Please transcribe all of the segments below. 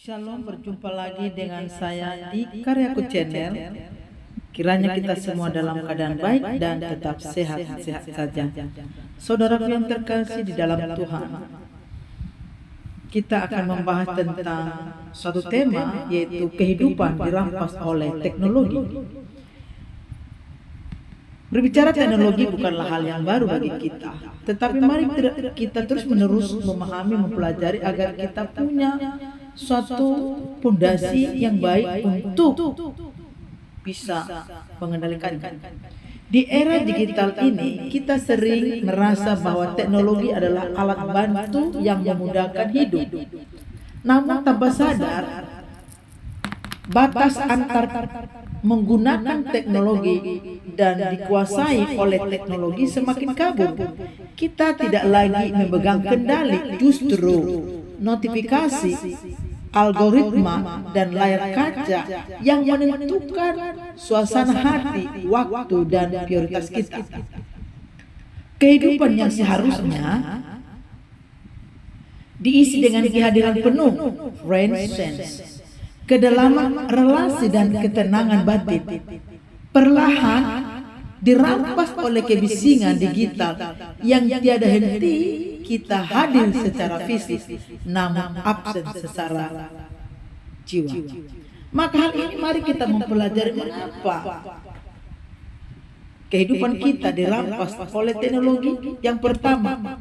Shalom, berjumpa lagi dengan saya di Karyaku Channel. Kiranya kita semua dalam keadaan baik dan tetap sehat-sehat saja. Saudaraku yang terkasih di dalam Tuhan, kita akan membahas tentang suatu tema, yaitu kehidupan dirampas oleh teknologi. Berbicara teknologi bukanlah hal yang baru bagi kita, tetapi mari kita terus-menerus memahami, mempelajari agar kita punya suatu fondasi yang baik untuk bisa mengendalikannya. Di era digital ini, kita sering merasa bahwa teknologi adalah alat bantu yang memudahkan hidup. Namun tanpa sadar, batas antar menggunakan teknologi dan dikuasai oleh teknologi semakin kabur. Kita tidak lagi memegang kendali, justru notifikasi, algoritma, dan layar kaca yang menentukan suasana hati, waktu, dan prioritas kita. Kehidupan yang seharusnya diisi dengan kehadiran penuh, presence, kedalaman relasi, dan ketenangan batin, perlahan dirampas oleh kebisingan digital yang tiada henti. Kita hadir secara fisik, namun absen secara jiwa. Maka hal ini mari kita mempelajari mengapa kehidupan kita dirampas oleh teknologi. Yang pertama,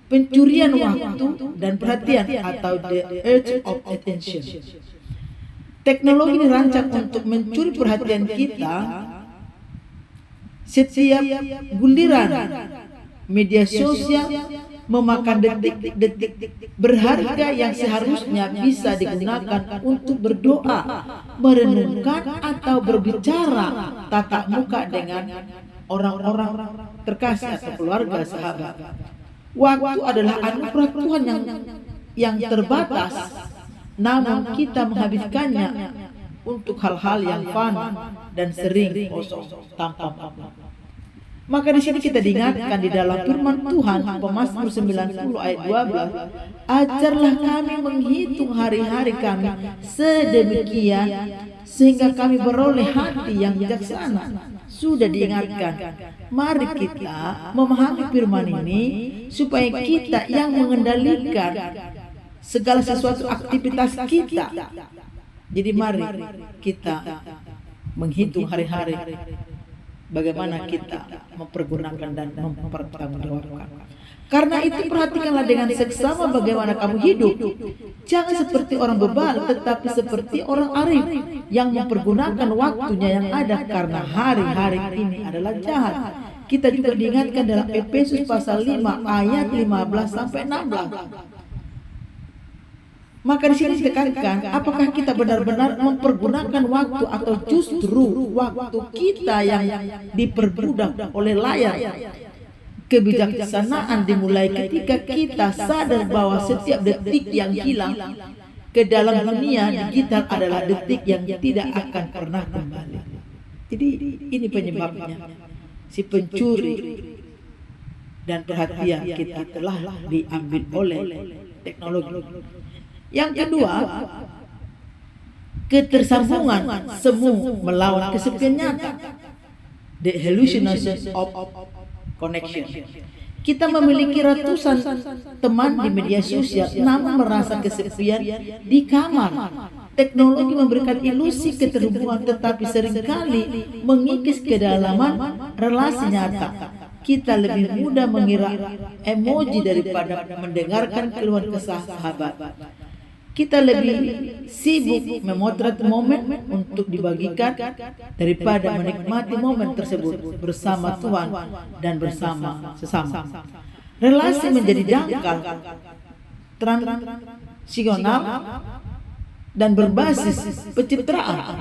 pencurian waktu dan perhatian, atau the urge of attention. Teknologi dirancang untuk mencuri perhatian kita. Setiap guliran media sosial memakan detik-detik berharga yang seharusnya bisa digunakan untuk berdoa, merenungkan, atau berbicara tatap muka dengan orang-orang terkasih atau keluarga, sahabat. Waktu adalah anugerah Tuhan yang terbatas, namun kita menghabiskannya untuk hal-hal yang fana dan sering kosong tanpa makna. Maka di sini kita diingatkan di dalam firman Tuhan, Pemazmur 90 ayat 12, ajarlah kami menghitung hari-hari kami sedemikian sehingga kami beroleh hati yang bijaksana. Sudah diingatkan, mari kita memahami firman ini supaya kita yang mengendalikan segala sesuatu aktivitas kita. Jadi mari kita menghitung hari-hari, bagaimana kita mempergunakan dan mempertanggungjawabkan. Karena itu perhatikanlah dengan seksama bagaimana kamu hidup. Jangan seperti orang bebal, tetapi seperti orang arif yang mempergunakan waktunya yang ada, karena hari-hari ini adalah jahat. Kita juga diingatkan dalam Efesus pasal 5 ayat 15 sampai 16. Maka di sini ditekankan, apakah kita benar-benar mempergunakan waktu atau justru waktu kita yang diperbudak oleh layar. Kebijaksanaan dimulai ketika kita sadar bahwa setiap detik yang hilang ke dalam dunia digital adalah detik yang tidak akan pernah kembali. Jadi ini penyebabnya, si pencuri dan perhatian kita telah diambil oleh teknologi. Yang kedua, ketersambungan semu melawan kesepian nyata, the hallucination of connection. Kita memiliki ratusan teman di media sosial, namun merasa kesepian di kamar. Teknologi memberikan ilusi keterhubungan, tetapi seringkali mengikis kedalaman relasi nyata. Kita lebih mudah mengira emoji daripada mendengarkan keluhan kesah sahabat. Kita lebih sibuk memotret momen untuk dibagikan daripada menikmati momen tersebut bersama Tuhan dan bersama sesama. Relasi menjadi dangkal, transisional, dan berbasis pencitraan.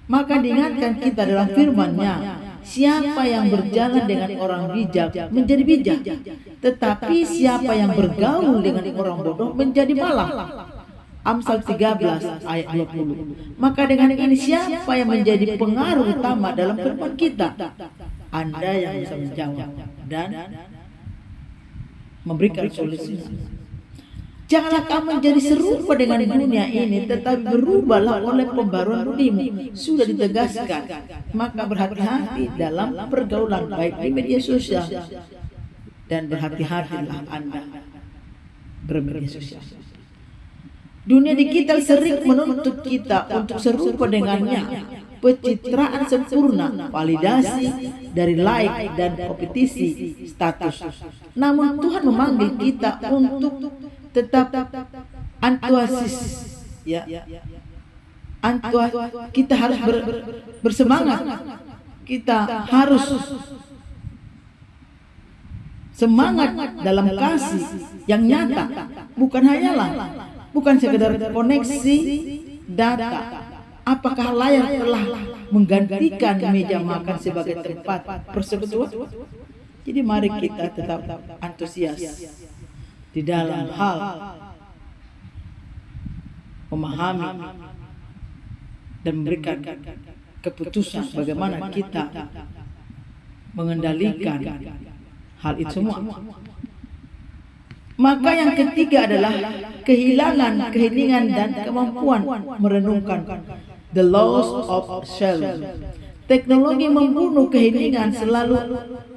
Maka diingatkan kita dalam firman-Nya, siapa yang berjalan dengan orang bijak menjadi bijak, tetapi siapa yang bergaul dengan orang bodoh menjadi malang. Amsal 13 ayat 20. Maka dengan ini, siapa yang menjadi pengaruh utama dalam firman kita? Anda yang bisa menjawab dan memberikan solusi. Janganlah kamu menjadi serupa dengan dunia ini, tetapi berubahlah oleh pembaruan budimu. Sudah ditegaskan. Maka berhati-hati dalam pergaulan baik di media sosial, dan berhati-hatilah Anda bermedia sosial. Dunia digital sering menuntut kita untuk serupa dengannya. Pencitraan sempurna, validasi dari like dan kompetisi status. Namun Tuhan memanggil kita untuk tetap antuasis, ya. Kita harus bersemangat. Kita harus semangat dalam kasih yang nyata, bukan hanyalah, bukan sekedar koneksi data. Apakah layar telah menggantikan meja makan sebagai tempat persekutuan? Jadi mari kita tetap antusias di dalam hal memahami dan memberikan keputusan bagaimana kita mengendalikan hal itu semua. Maka yang ketiga adalah kehilangan keheningan dan kemampuan merenungkan, the loss of self. Teknologi membunuh keheningan. Selalu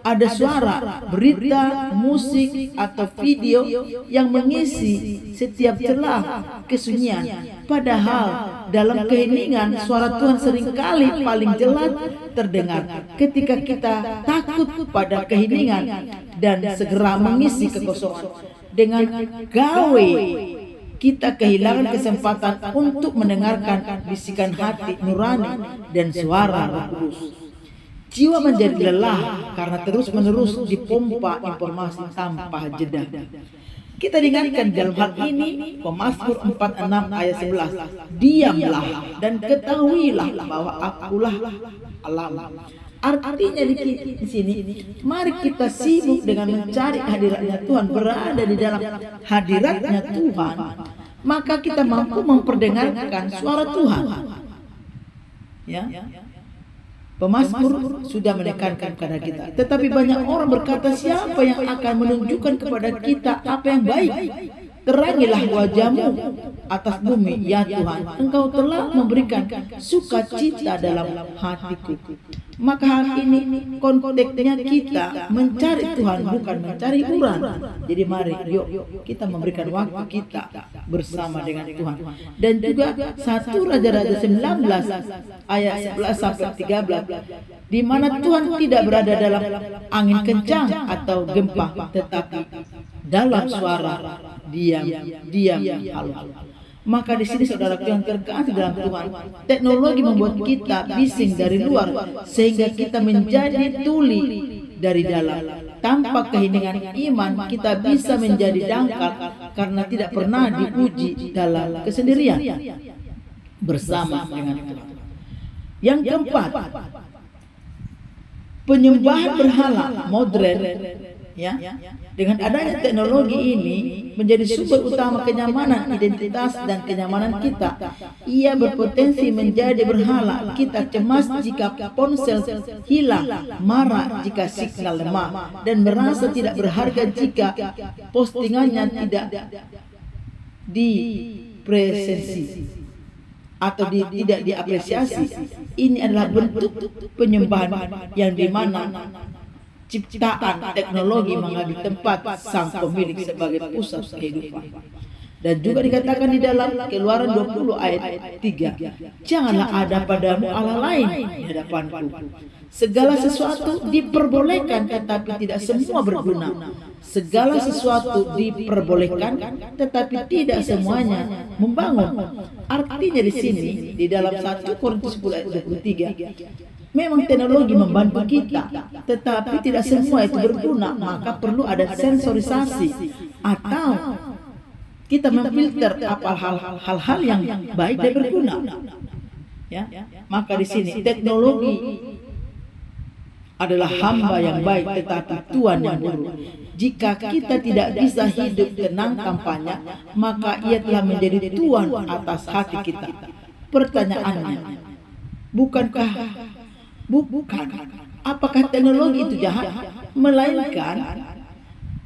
ada suara, berita, musik, atau video yang mengisi setiap celah kesunyian. Padahal dalam keheningan suara Tuhan seringkali paling jelas terdengar. Ketika kita takut pada keheningan dan segera mengisi kekosongan dengan gawe, kita kehilangan kesempatan untuk mendengarkan bisikan hati nurani dan suara Roh Kudus. Jiwa menjadi lelah karena terus-menerus dipompa informasi tanpa jeda. Kita diingatkan dalam hal ini Pemazmur 46 ayat 11. Diamlah dan ketahuilah bahwa akulah Allah. Artinya di sini, mari kita sibuk dengan mencari hadiratnya Tuhan, berada di dalam hadiratnya Tuhan, maka kita mampu memperdengarkan suara Tuhan. Ya, Pemazmur sudah menekankan kepada kita. Tetapi banyak orang berkata, siapa yang akan menunjukkan kepada kita apa yang baik? Terangilah wajahmu atas bumi, ya Tuhan. Engkau telah memberikan sukacita dalam hatiku. Maka hal ini konteksnya kita mencari Tuhan, bukan mencari hiburan. Jadi mari yuk kita memberikan waktu kita bersama dengan Tuhan. Dan juga 1 Raja-Raja 19 ayat 11 sampai 13, di mana Tuhan tidak berada dalam angin kencang atau gempa, tetapi dalam suara diam halus. Maka di sini saudara yang terkasih dalam Tuhan, teknologi membuat kita bising dari luar sehingga kita menjadi tuli dari dalam. Tanpa keheningan iman kita bisa menjadi dangkal karena tidak pernah diuji dalam kesendirian bersama dengan Tuhan. Yang keempat, penyembahan berhala modern, ya. Dengan adanya teknologi ini menjadi sumber utama kenyamanan identitas dan kenyamanan kita. Ia berpotensi menjadi berhala. Kita cemas jika ponsel hilang, marah jika signal lemah, dan merasa tidak berharga jika postingannya tidak dipresensi atau tidak diapresiasi. Ini adalah bentuk penyembahan yang dimana ciptaan teknologi mengambil tempat sang pemilik sebagai pusat kehidupan. Dan juga dikatakan di dalam Keluaran 20 ayat 3, janganlah ada padamu Allah lain di hadapanku. Segala sesuatu diperbolehkan tetapi tidak semua berguna. Segala sesuatu diperbolehkan tetapi tidak semuanya membangun. Artinya di sini di dalam 1 Korintus 10 ayat 23, memang teknologi membantu kita, tetapi tidak semua itu berguna. Maka perlu ada sensorisasi atau kita memfilter apa hal-hal yang baik dan berguna. Ya, maka di sini teknologi adalah hamba yang baik, tetapi Tuhan yang buruk. Jika kita tidak bisa hidup tenang tanpanya, maka ia telah menjadi tuan atas hati kita. Pertanyaannya, bukan apakah teknologi itu jahat? Melainkan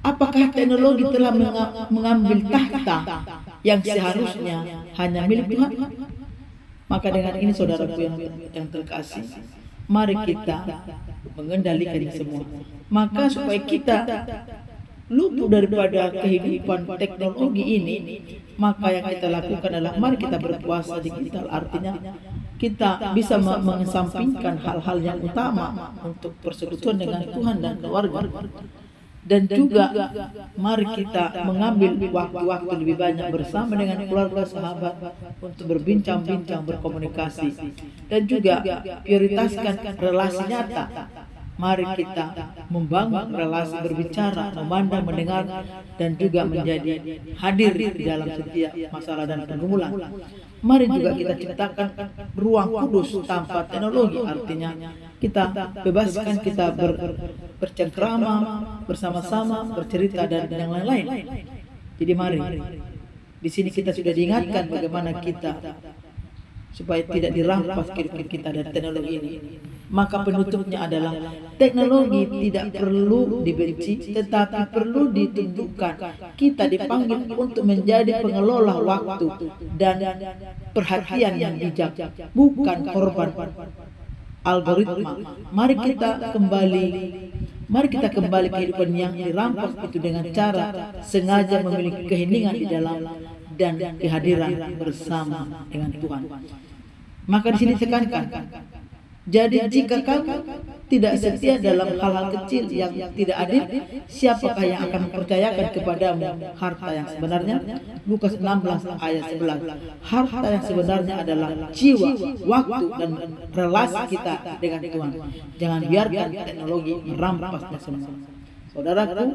Apakah teknologi telah mengambil tahta yang seharusnya hanya milik Tuhan? Maka dengan ini saudaraku yang terkasih, mari kita mengendalikan semua. Maka supaya kita luput daripada kehidupan teknologi ini, maka yang kita lakukan adalah mari kita berpuasa digital. Artinya kita bisa mengesampingkan hal-hal yang utama untuk persekutuan dengan Tuhan dan keluarga. Dan juga mari kita mengambil waktu-waktu lebih banyak bersama dengan keluarga sahabat untuk berbincang-bincang, berkomunikasi, dan juga prioritaskan relasi nyata. Mari kita membangun relasi berbicara, memandang, mendengar, dan juga menjadi hadir di dalam setiap masalah dan pergumulan. Mari juga kita ciptakan ruang kudus tanpa teknologi. Artinya kita bebaskan kita bercengkrama bersama-sama, bercerita dan yang lain-lain. Jadi mari di sini kita sudah diingatkan bagaimana kita supaya tidak dirampas kehidupan kita dari teknologi ini. Maka penutupnya adalah teknologi tidak perlu dibenci, tetapi perlu ditunjukkan. Kita dipanggil untuk menjadi pengelola waktu dan perhatian yang bijak, bukan korban algoritma. Mari kita kembali kehidupan yang dirampas itu dengan cara sengaja memiliki keheningan di dalam dan kehadiran bersama dengan Tuhan. Maka di sini tekankan, jadi jika kamu tidak setia dalam hal-hal kecil yang tidak adil, siapakah yang akan mempercayakan kepadamu harta yang sebenarnya? Lukas 16 ayat 11. Harta yang sebenarnya adalah jiwa, waktu, dan relasi kita dengan Tuhan. Jangan biarkan teknologi merampasnya semua. Saudaraku,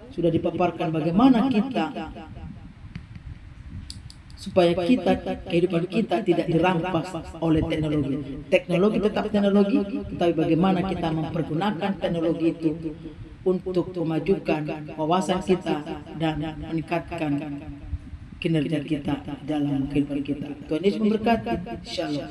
sudah dipaparkan bagaimana kita supaya kehidupan kita tidak dirampas oleh teknologi. Teknologi tetap teknologi, tetapi bagaimana kita mempergunakan teknologi itu untuk memajukan wawasan kita dan meningkatkan kinerja kita dalam kehidupan kita. Tuhan Yesus memberkati. Shalom.